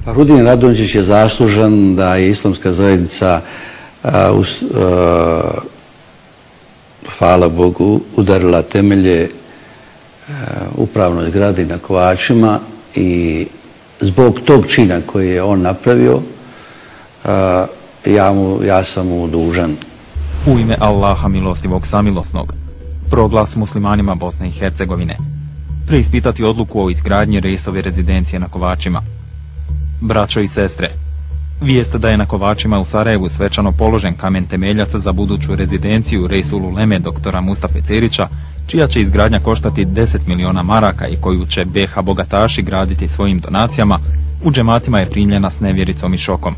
Fahrudin Radonjić je zaslužan da je islamska zajednica, hvala Bogu, udarila temelje upravnoj zgradi na Kovačima i zbog tog čina koji je on napravio, ja sam mu dužan. U ime Allaha milostivog samilosnog, proglas muslimanima Bosne i Hercegovine, preispitati odluku o izgradnji Reisove rezidencije na Kovačima. Braćo i sestre, vijest da je na Kovačima u Sarajevu svečano položen kamen temeljaca za buduću rezidenciju Reisul Uleme doktora Mustafe Cerića, čija će izgradnja koštati 10 miliona maraka i koju će BiH bogataši graditi svojim donacijama, u džematima je primljena s nevjericom i šokom.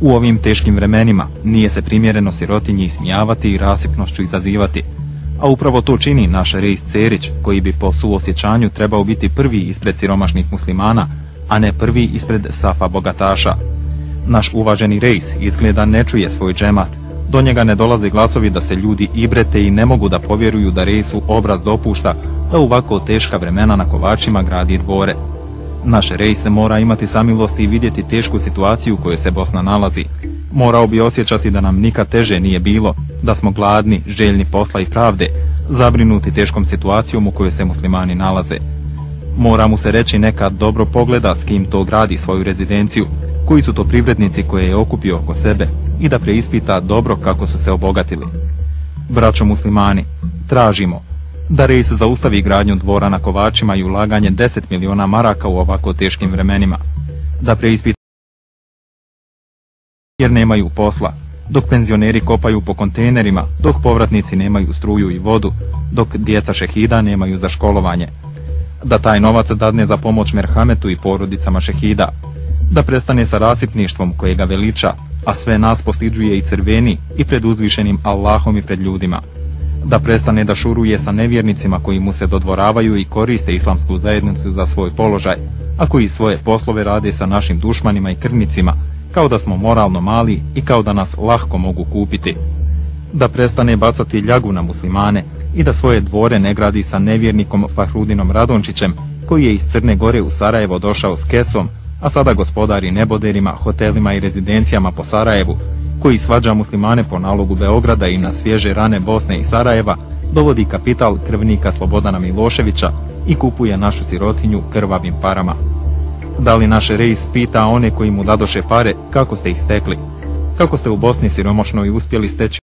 U ovim teškim vremenima nije se primjereno sirotinji ismijavati i rasipnošću izazivati, a upravo to čini naš Reis Cerić, koji bi po suosjećanju trebao biti prvi ispred siromašnih muslimana, a ne prvi ispred safa bogataša. Naš uvaženi Reis izgleda ne čuje svoj džemat, do njega ne dolaze glasovi da se ljudi ibrete i ne mogu da povjeruju da Reisu obraz dopušta da u ovako teška vremena na Kovačima gradi dvore. Naš Reis mora imati samilosti i vidjeti tešku situaciju u kojoj se Bosna nalazi. Morao bi osjećati da nam nikad teže nije bilo, da smo gladni, željni posla i pravde, zabrinuti teškom situacijom u kojoj se muslimani nalaze. Mora mu se reći neka dobro pogleda s kim to gradi svoju rezidenciju, koji su to privrednici koje je okupio oko sebe i da preispita dobro kako su se obogatili. Braćo muslimani, tražimo da Reis zaustavi gradnju dvora na Kovačima i ulaganje 10 miliona maraka u ovako teškim vremenima. Da preispita jer nemaju posla, dok penzioneri kopaju po kontejnerima, dok povratnici nemaju struju i vodu, dok djeca šehida nemaju za školovanje. Da taj novac dadne za pomoć merhametu i porodicama šehida. Da prestane sa rasipništvom koje ga veliča, a sve nas postiđuje i crveni i pred uzvišenim Allahom i pred ljudima. Da prestane da šuruje sa nevjernicima koji mu se dodvoravaju i koriste islamsku zajednicu za svoj položaj, a koji svoje poslove rade sa našim dušmanima i krvnicima, kao da smo moralno mali i kao da nas lahko mogu kupiti. Da prestane bacati ljagu na muslimane i da svoje dvore ne gradi sa nevjernikom Fahrudinom Radončićem, koji je iz Crne Gore u Sarajevo došao s kesom, a sada gospodari neboderima, hotelima i rezidencijama po Sarajevu, koji svađa muslimane po nalogu Beograda i na svježe rane Bosne i Sarajeva, dovodi kapital krvnika Slobodana Miloševića i kupuje našu sirotinju krvavim parama. Da li naš Reis pita one koji mu dadoše pare kako ste ih stekli? Kako ste u Bosni siromašnoj uspjeli steći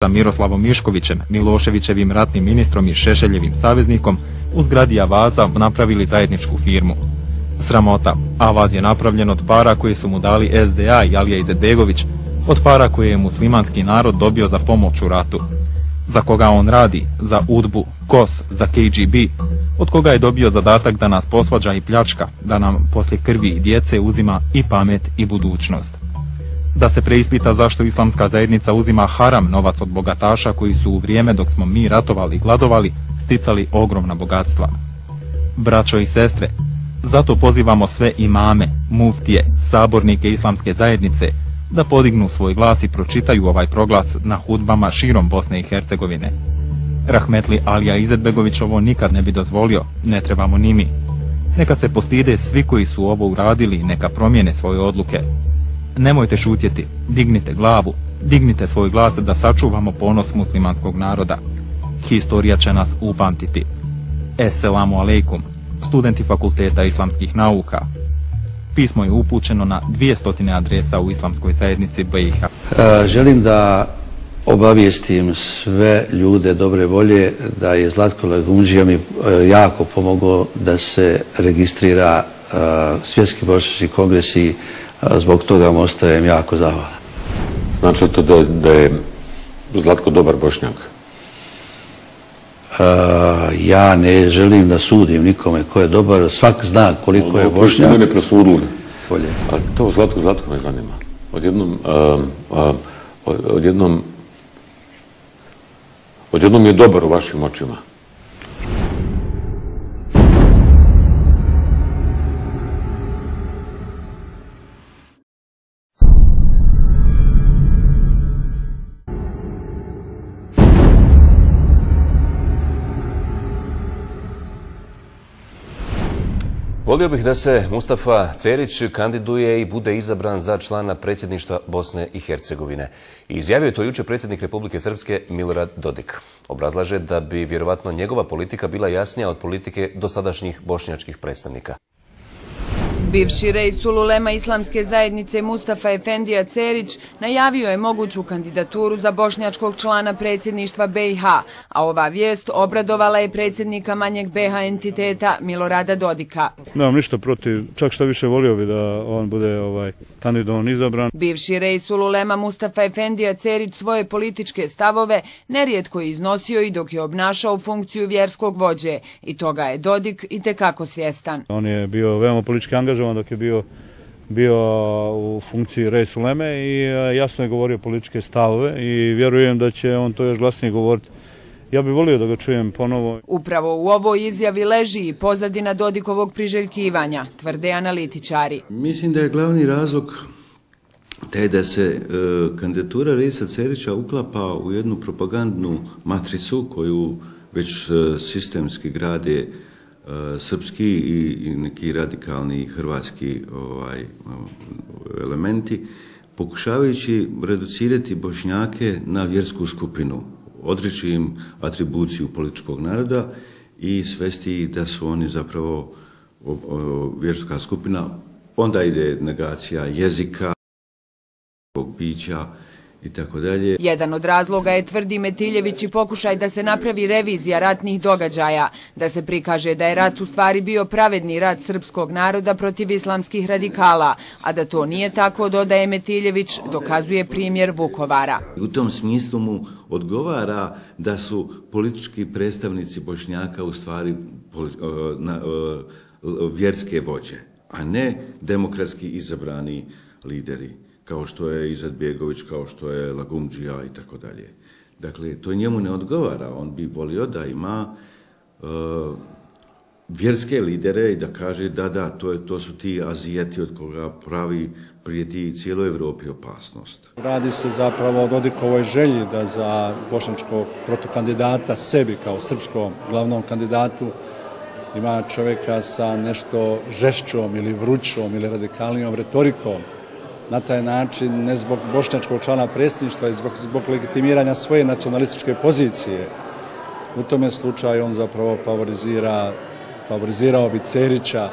sa Miroslavom Miškovićem, Miloševićevim ratnim ministrom i Šešeljevim saveznikom, u zgradi Avaza napravili zajedničku firmu? Sramota, Avaz je napravljen od para koje su mu dali SDA i Alija Izetbegović, od para koje je muslimanski narod dobio za pomoć u ratu. Za koga on radi? Za UDBU, KOS, za KGB, od koga je dobio zadatak da nas posvađa i pljačka, da nam poslije krvi i djece uzima i pamet i budućnost. Da se preispita zašto islamska zajednica uzima haram novac od bogataša koji su u vrijeme dok smo mi ratovali i gladovali sticali ogromna bogatstva. Braćo i sestre, zato pozivamo sve imame, muftije, sabornike islamske zajednice da podignu svoj glas i pročitaju ovaj proglas na hudbama širom Bosne i Hercegovine. Rahmetli Alija Izetbegović ovo nikad ne bi dozvolio, ne trebamo ni mi. Neka se postide svi koji su ovo uradili i neka promijene svoje odluke. Nemojte šutjeti, dignite glavu, dignite svoj glas da sačuvamo ponos muslimanskog naroda. Historija će nas upamtiti. Esselamu alejkum, studenti Fakulteta islamskih nauka. Pismo je upućeno na 200 adresa u islamskoj zajednici BiH. Želim da obavijestim sve ljude dobre volje da je Zlatko Lagundžija mi jako pomogao da se registrira Svjetski bošnjački kongres i zbog toga mu ostajem jako zahvalan. Znači to da je Zlatko dobar Bošnjak? Ja ne želim da sudim nikome ko je dobar, svak zna koliko je Bošnjak. Ne presudili. A to Zlatko me zanima. Odjednom je dobar u vašim očima. Volio bih da se Mustafa Cerić kandiduje i bude izabran za člana predsjedništva Bosne i Hercegovine. Izjavio je to jučer predsjednik Republike Srpske Milorad Dodik. Obrazlaže da bi vjerovatno njegova politika bila jasnija od politike dosadašnjih bošnjačkih predstavnika. Bivši Reisul ulema islamske zajednice Mustafa Efendija Cerić najavio je moguću kandidaturu za bošnjačkog člana predsjedništva BiH, a ova vijest obradovala je predsjednika manjeg BiH entiteta Milorada Dodika. Nemam ništa protiv, čak šta više volio bi da on bude kandidovan izabran. Bivši Reisul ulema Mustafa Efendija Cerić svoje političke stavove nerijetko je iznosio i dok je obnašao funkciju vjerskog vođe, i toga je Dodik itekako svjestan. On je bio veoma politički angažovan dok je bio u funkciji Reisul uleme i jasno je govorio političke stavove i vjerujem da će on to još glasnije govoriti. Ja bih volio da ga čujem ponovo. Upravo u ovoj izjavi leži i pozadina Dodikovog priželjkivanja, tvrde analitičari. Mislim da je glavni razlog taj da se kandidatura Reisa Cerića uklapa u jednu propagandnu matricu koju već sistemski grade srpski i neki radikalni hrvatski elementi, pokušavajući reducirati Bošnjake na vjersku skupinu, odreći im atribuciju političkog naroda i svesti da su oni zapravo vjerska skupina. Onda ide negacija jezika, bića i tako dalje. Jedan od razloga je, tvrdi Metiljević, i pokušaj da se napravi revizija ratnih događaja, da se prikaže da je rat u stvari bio pravedni rat srpskog naroda protiv islamskih radikala, a da to nije tako, dodaje Metiljević, dokazuje primjer Vukovara. U tom smislu mu odgovara da su politički predstavnici Bošnjaka u stvari vjerske vođe, a ne demokratski izabrani lideri, kao što je Izetbegović, kao što je Lagumdžija i tako dalje. Dakle, to njemu ne odgovara. On bi volio da ima vjerske lidere i da kaže da, to su ti Azijeti od koga prijeti cijeloj Evropi opasnost. Radi se zapravo o Dodikovoj želji da za bošnjačkog protukandidata sebi kao srpskom glavnom kandidatu ima čovjeka sa nešto žešćom ili vrućom ili radikalnijom retorikom. Na taj način, ne zbog bošnjačkog člana predsjedništva i zbog legitimiranja svoje nacionalističke pozicije. U tome slučaju on zapravo favorizirao bi Cerića,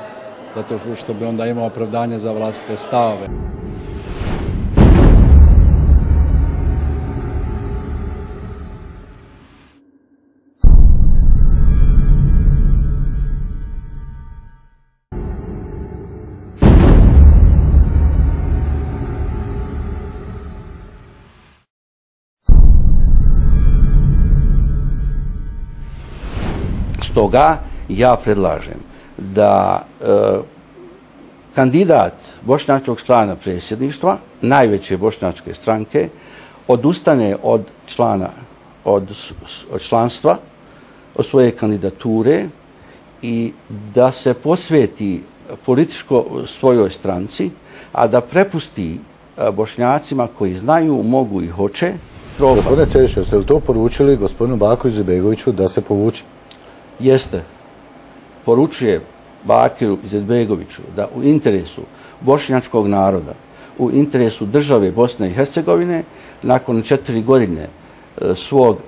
zato što bi onda imao opravdanje za vlastite stavove. Stoga ja predlažem da kandidat bošnjačkog člana predsjedništva, najveće bošnjačke stranke, odustane od članstva, od svoje kandidature i da se posveti političko svojoj stranci, a da prepusti Bošnjacima koji znaju, mogu i hoće. Gospodine Cerić, jeste li to poručili gospodinu Bakiru Izetbegoviću da se povuče? Jeste. Poručuje Bakiru Izetbegoviću da u interesu bošnjačkog naroda, u interesu države Bosne i Hercegovine, nakon 4 godine svog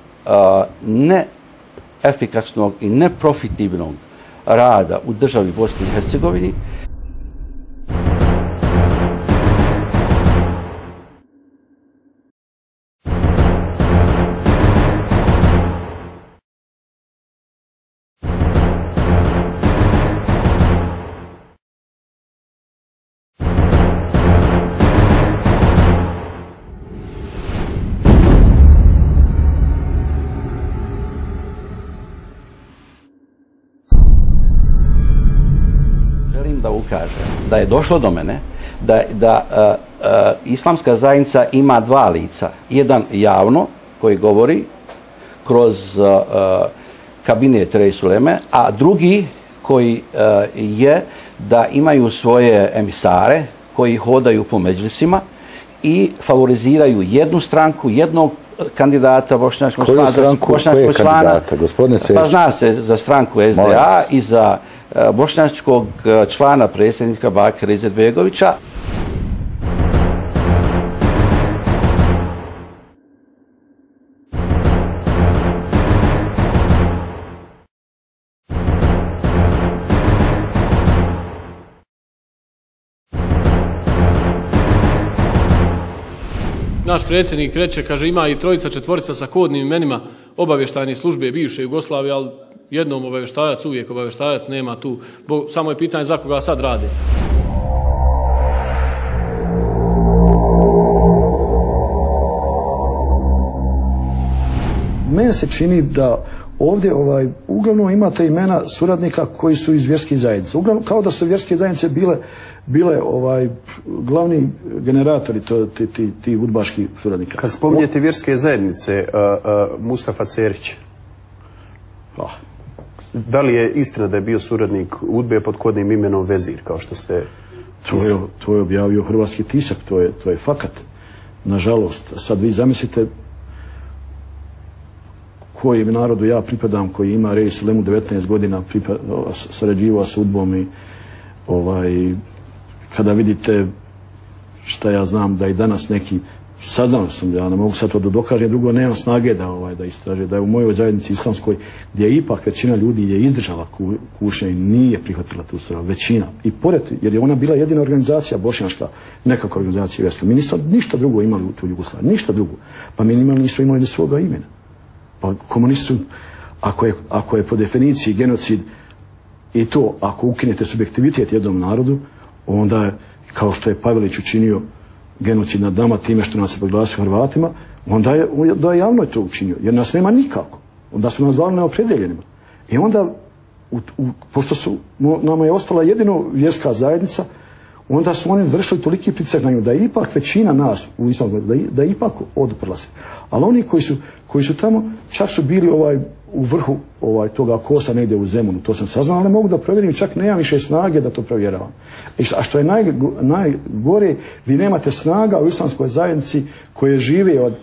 neefikasnog i neprofitabilnog rada u državi Bosne i Hercegovini, da ukaže da je došlo do mene da islamska zajednica ima dva lica. Jedan javno koji govori kroz kabinet Reisul uleme, a drugi koji je da imaju svoje emisare koji hodaju po međlisima i favoriziraju jednu stranku, jednog kandidata bošnjačkog člana. Koju stranku, koje kandidata, gospodine Cerić? Pa zna se za stranku SDA i za bošnjačkog člana predsjednika Bakira Izetbegovića. Naš predsjednik reče, kaže, ima i trojica, četvorica sa kodnim imenima obavještajne službe bivše Jugoslavije, ali jednom obavještajac, uvijek obavještajac, nema tu. Samo je pitanje za koga sad rade. Meni se čini da ovdje uglavnom imate imena suradnika koji su iz vjerskih zajednica. Uglavnom kao da su vjerske zajednice bile glavni generatori ti udbaških suradnika. Kad spominjete vjerske zajednice, Mustafa Cerić, da li je istina da je bio suradnik UDBE pod kodnim imenom Vezir, kao što ste... To je objavio hrvatski tisak, to je fakat. Nažalost, sad vi zamislite kojem narodu ja pripadam, koji ima Reis Ulemu 19 godina, sarađivao s UDBom i kada vidite šta ja znam da i danas neki, saznao sam, ja ne mogu sad to da dokažem, drugo nemam snage da istraže, da je u mojoj zajednici islamskoj, gdje je ipak većina ljudi je izdržala kušnje i nije prihvatila tu stranu, većina. I pored, jer je ona bila jedina organizacija bošnjačka, nekakva organizacija vjerska. Mi nismo ništa drugo imali u tu Jugoslaviju, ništa drugo. Pa mi nismo imali ni svoga imena. Pa komunisti su, ako je po definiciji genocid i to, ako ukinete subjektivitet jednom narodu, onda je, kao što je Pavelić učinio genocid nad nama time što nas je proglasio Hrvatima, onda je javno to učinio, jer nas nema nikako. Onda su nas zvali neopredeljenima. I onda, pošto nama je ostala jedino vjerska zajednica, onda su oni vršili toliki pritisak na nju da je ipak većina nas u islamu, da je ipak oduprla se. Ali oni koji su tamo, čak su bili u vrhu toga kosa negdje u Zemunu, to sam saznao, ali ne mogu da provjerim, čak nemam više snage da to provjeravam. A što je najgore, vi nemate snaga u islamskoj zajednici koje žive od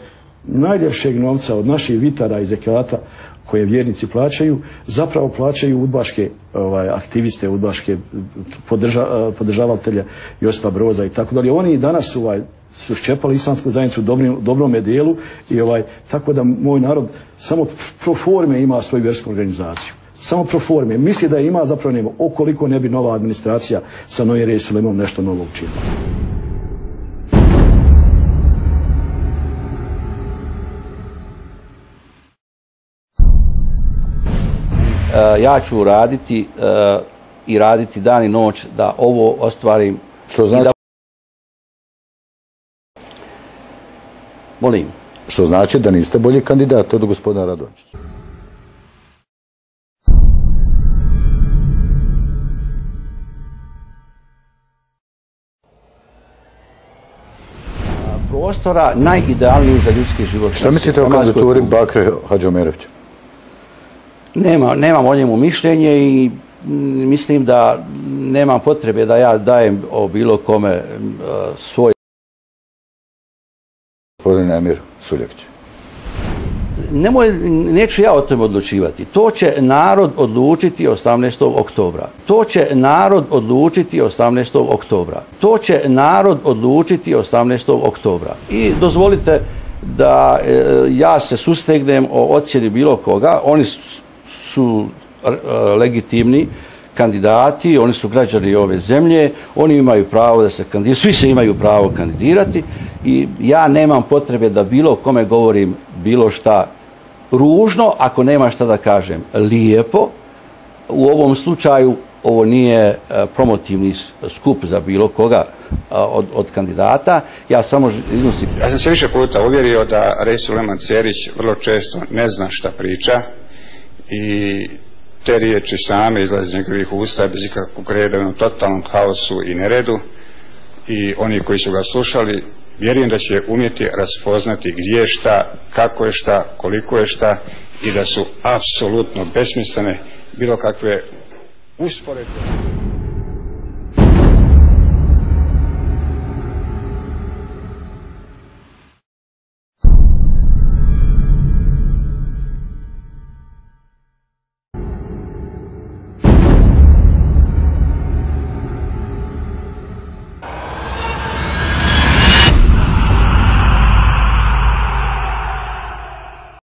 najljepšeg novca, od naših vitara i zekata koje vjernici plaćaju, zapravo plaćaju udbaške aktiviste, udbaške podržavatelja Josipa Broza i tako dalje. Oni i danas su ščepali islamsku zajednicu u dobrom dijelu i tako da moj narod samo pro forme ima svoju vjersku organizaciju. Samo pro forme. Misli da je ima, zapravo nema. Okoliko ne bi nova administracija sa novim Reis Ulemom nešto novo učinila. Ja ću raditi i raditi dan i noć da ovo ostvarim. Što znači? Molim. Što znači da niste bolji kandidat od gospodina Radončića? Prostora najidealniji za ljudski život. Šta mislite o kandidaturi Bakre Hadžiomerovića? Nemam o njemu mišljenje i mislim da nemam potrebe da ja dajem o bilo kome svoj. Gospodin Emir Suljević. Neću ja o tome odlučivati. To će narod odlučiti 18. oktobra. To će narod odlučiti 18. oktobra. To će narod odlučiti 18. oktobra. I dozvolite da ja se sustegnem o ocjeni bilo koga. Oni su legitimni kandidati, oni su građani ove zemlje, oni imaju pravo da se kandidiraju, svi se imaju pravo kandidirati i ja nemam potrebe da bilo kome govorim bilo šta ružno, ako nema šta da kažem lijepo. U ovom slučaju ovo nije promotivni skup za bilo koga od kandidata. Ja samo iznosim. Ja sam se više puta uvjerio da Reis Uleman Cerić vrlo često ne zna šta priča i te riječi same izlaze iz njegovih usta bez ikakvog reda, u totalnom haosu i neredu, i oni koji su ga slušali vjerujem da će umjeti raspoznati gdje je šta, kako je šta, koliko je šta i da su apsolutno besmislene bilo kakve usporedbe.